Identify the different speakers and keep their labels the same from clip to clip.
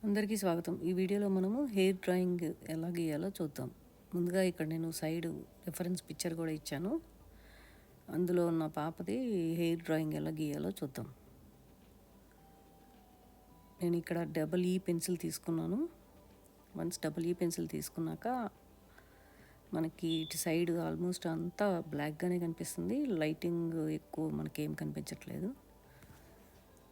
Speaker 1: అందరికీ స్వాగతం. ఈ వీడియోలో మనము హెయిర్ డ్రాయింగ్ ఎలా గీయాలో చూద్దాం. ముందుగా ఇక్కడ నేను సైడ్ రిఫరెన్స్ పిక్చర్ కూడా ఇచ్చాను. అందులో ఉన్న పాపది హెయిర్ డ్రాయింగ్ ఎలా గీయాలో చూద్దాం. నేను ఇక్కడ డబుల్ ఈ పెన్సిల్ తీసుకున్నాను. వన్స్ డబుల్ ఈ పెన్సిల్ తీసుకున్నాక మనకి ఇటు సైడ్ ఆల్మోస్ట్ అంతా బ్లాక్గానే కనిపిస్తుంది. లైటింగ్ ఎక్కువ మనకేం కనిపించట్లేదు.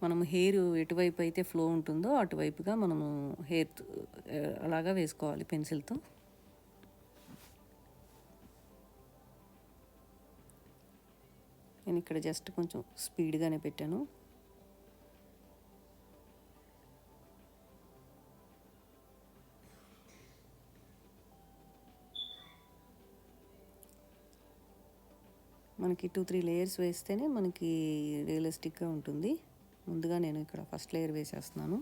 Speaker 1: మనం హెయిర్ ఎటువైపు అయితే ఫ్లో ఉంటుందో అటువైపుగా మనము హెయిర్ అలాగా వేసుకోవాలి పెన్సిల్తో. నేను ఇక్కడ జస్ట్ కొంచెం స్పీడ్గానే పెట్టాను. మనకి 2-3 లేయర్స్ వేస్తేనే మనకి రియలిస్టిక్గా ఉంటుంది. ముందుగా నేను ఇక్కడ ఫస్ట్ లేయర్ వేసేస్తున్నాను.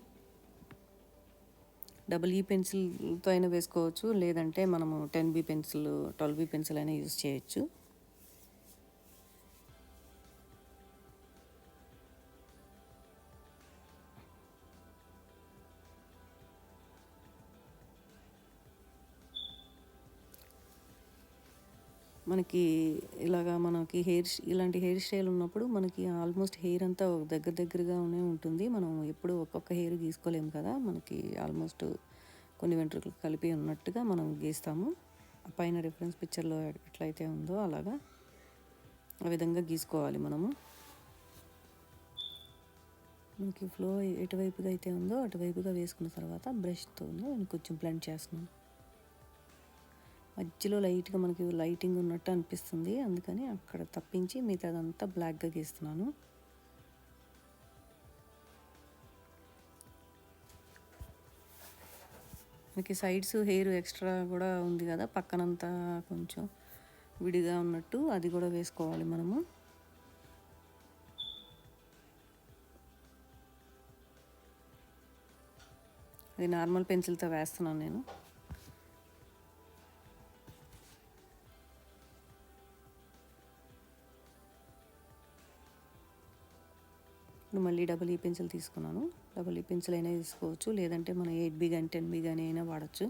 Speaker 1: డబుల్ ఈ పెన్సిల్తో అయినా వేసుకోవచ్చు, లేదంటే మనము 10B పెన్సిల్ 12B పెన్సిల్ అయినా యూజ్ చేయొచ్చు. మనకి మనకి ఇలాంటి హెయిర్ స్టైల్ ఉన్నప్పుడు మనకి ఆల్మోస్ట్ హెయిర్ అంతా దగ్గరగానే ఉంటుంది. మనం ఎప్పుడు ఒక్కొక్క హెయిర్ గీసుకోలేము కదా. మనకి ఆల్మోస్ట్ కొన్ని వెంట్రుకలు కలిపి ఉన్నట్టుగా మనం గీస్తాము. పైన రిఫరెన్స్ పిక్చర్లో ఎట్లయితే ఉందో అలాగా ఆ విధంగా గీసుకోవాలి మనము. మనకి ఫ్లో ఎటువైపుగా అయితే ఉందో అటువైపుగా వేసుకున్న తర్వాత బ్రష్తో నేను కొంచెం బ్లెండ్ చేస్తున్నాను. మధ్యలో లైట్గా మనకి లైటింగ్ ఉన్నట్టు అనిపిస్తుంది, అందుకని అక్కడ తప్పించి మిగతాదంతా బ్లాక్గా గీస్తున్నాను. మనకి సైడ్స్ హెయిర్ ఎక్స్ట్రా కూడా ఉంది కదా, పక్కనంతా కొంచెం విడిగా ఉన్నట్టు అది కూడా వేసుకోవాలి మనము. అది నార్మల్ పెన్సిల్తో వేస్తున్నాను నేను. ఇప్పుడు మళ్ళీ డబుల్ ఈ పెన్సిల్ తీసుకున్నాను. డబుల్ ఈ పెన్సిల్ అయినా తీసుకోవచ్చు, లేదంటే మనం 8B కానీ 10B కానీ అయినా వాడచ్చు.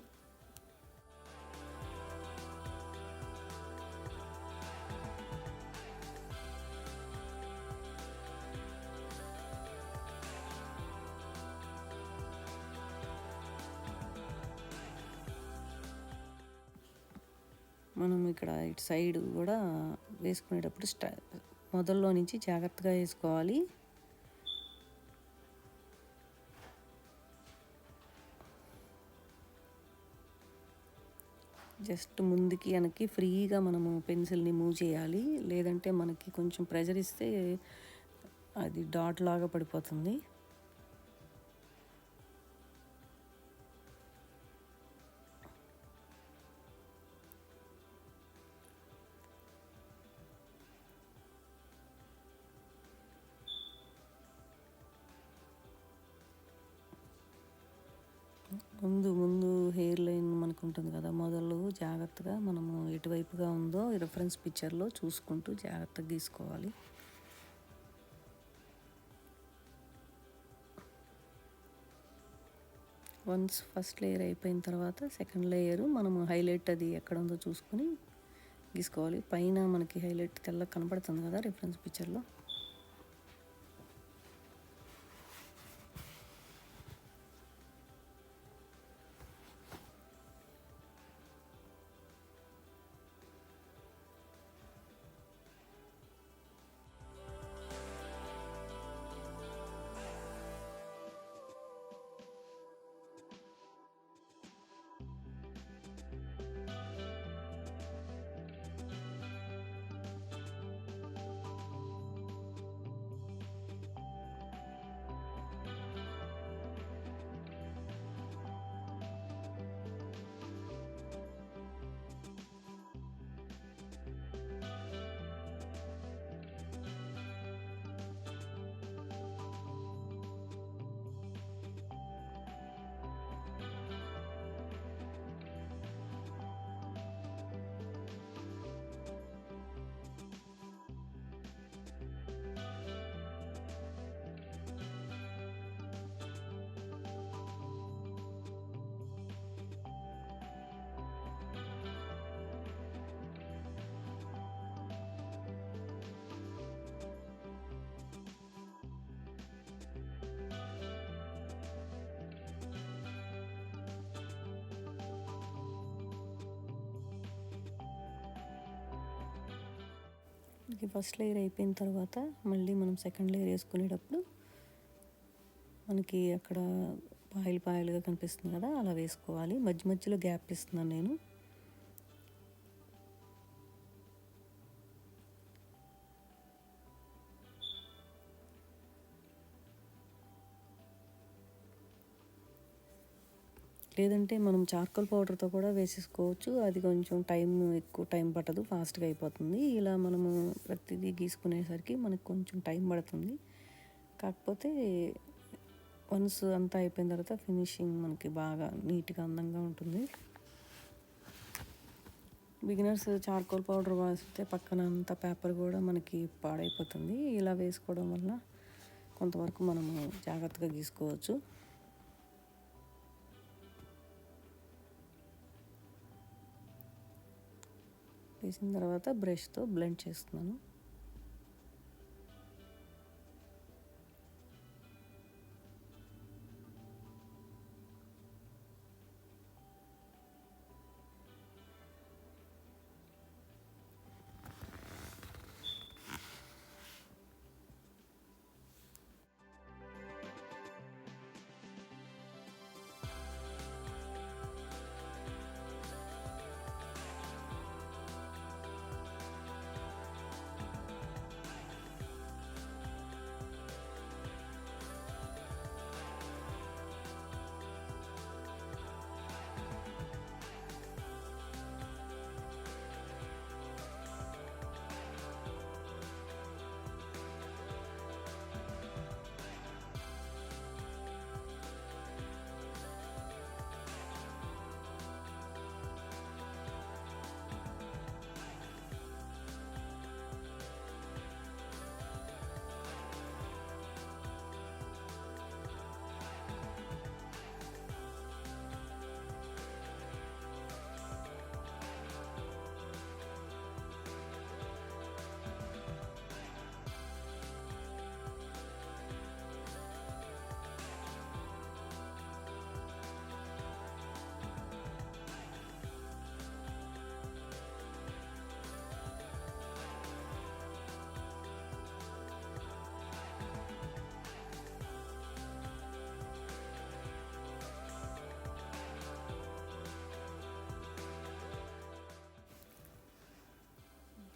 Speaker 1: మనం ఇక్కడ ఇటు సైడ్ కూడా వేసుకునేటప్పుడు మొదల్లో నుంచి జాగ్రత్తగా వేసుకోవాలి. జస్ట్ ముందుకి వెనక్కి ఫ్రీగా మనము పెన్సిల్ని మూవ్ చేయాలి, లేదంటే మనకి కొంచెం ప్రెజర్ ఇస్తే అది డాట్ లాగా పడిపోతుంది. ముందు హెయిర్ లైన్ మనకు ఉంటుంది కదా, మొదలు జాగ్రత్తగా మనము ఎటువైపుగా ఉందో రిఫరెన్స్ పిక్చర్లో చూసుకుంటూ జాగ్రత్తగా గీసుకోవాలి. వన్స్ ఫస్ట్ లేయర్ అయిపోయిన తర్వాత సెకండ్ లేయర్ మనము హైలైట్ అది ఎక్కడ ఉందో చూసుకొని గీసుకోవాలి. పైన మనకి హైలైట్ తెల్ల కనపడుతుంది కదా రిఫరెన్స్ పిక్చర్లో. ఇది ఫస్ట్ లేయర్ అయిపోయిన తర్వాత మళ్ళీ మనం సెకండ్ లేయర్ వేసుకునేటప్పుడు మనకి అక్కడ పాయలు పాయలుగా కనిపిస్తుంది కదా, అలా వేసుకోవాలి. మధ్య మధ్యలో గ్యాప్ ఇస్తున్నాను నేను. లేదంటే మనం చార్కోల్ పౌడర్తో కూడా వేసేసుకోవచ్చు. అది కొంచెం ఎక్కువ టైం పట్టదు, ఫాస్ట్గా అయిపోతుంది. ఇలా మనము ప్రతిదీ గీసుకునేసరికి మనకు కొంచెం టైం పడుతుంది. కాకపోతే వన్స్ అంతా అయిపోయిన తర్వాత ఫినిషింగ్ మనకి బాగా నీట్గా అందంగా ఉంటుంది. బిగినర్స్ చార్కోల్ పౌడర్ వేస్తే పక్కన అంత పేపర్ కూడా మనకి పాడైపోతుంది. ఇలా వేసుకోవడం వల్ల కొంతవరకు మనము జాగ్రత్తగా గీసుకోవచ్చు. వేసిన తర్వాత బ్రష్తో బ్లెండ్ చేస్తున్నాను.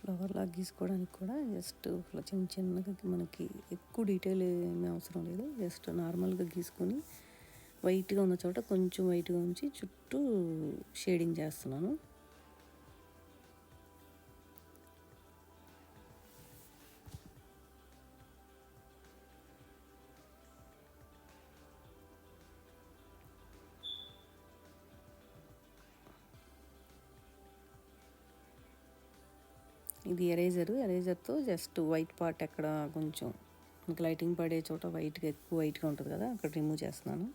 Speaker 1: ఫ్లవర్ లాగా గీసుకోవడానికి కూడా జస్ట్ చిన్న చిన్నగా, మనకి ఎక్కువ డీటెయిల్ ఏమీ అవసరం లేదు. జస్ట్ నార్మల్గా గీసుకొని వైట్గా ఉన్న చోట కొంచెం వైట్గా ఉంచి చుట్టూ షేడింగ్ చేస్తున్నాను. ఇది ఎరేజర్తో జస్ట్ వైట్ పార్ట్ ఎక్కడ కొంచెం మనకి లైటింగ్ పడే చోట ఎక్కువ వైట్గా ఉంటుంది కదా, అక్కడ రిమూవ్ చేస్తున్నాను.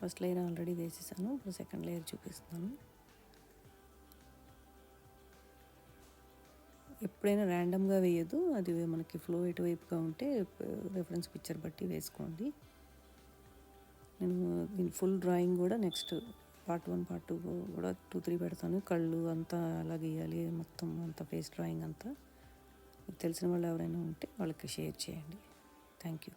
Speaker 1: ఫస్ట్ లేయర్ ఆల్రెడీ వేసేసాను, ఇప్పుడు సెకండ్ లేయర్ చూపిస్తున్నాను. ఎప్పుడైనా ర్యాండమ్గా వేయద్దు, అది మనకి ఫ్లో ఎటువైపుగా ఉంటే రెఫరెన్స్ పిక్చర్ బట్టి వేసుకోండి. నేను దీని ఫుల్ డ్రాయింగ్ కూడా నెక్స్ట్ పార్ట్ 1 పార్ట్ 2 కూడా 2, 3 పెడతాను. కళ్ళు అంతా ఎలా గీయాలి మొత్తం అంతా ఫేస్ డ్రాయింగ్ అంతా. మీకు తెలిసిన వాళ్ళు ఎవరైనా ఉంటే వాళ్ళకి షేర్ చేయండి. Thank you.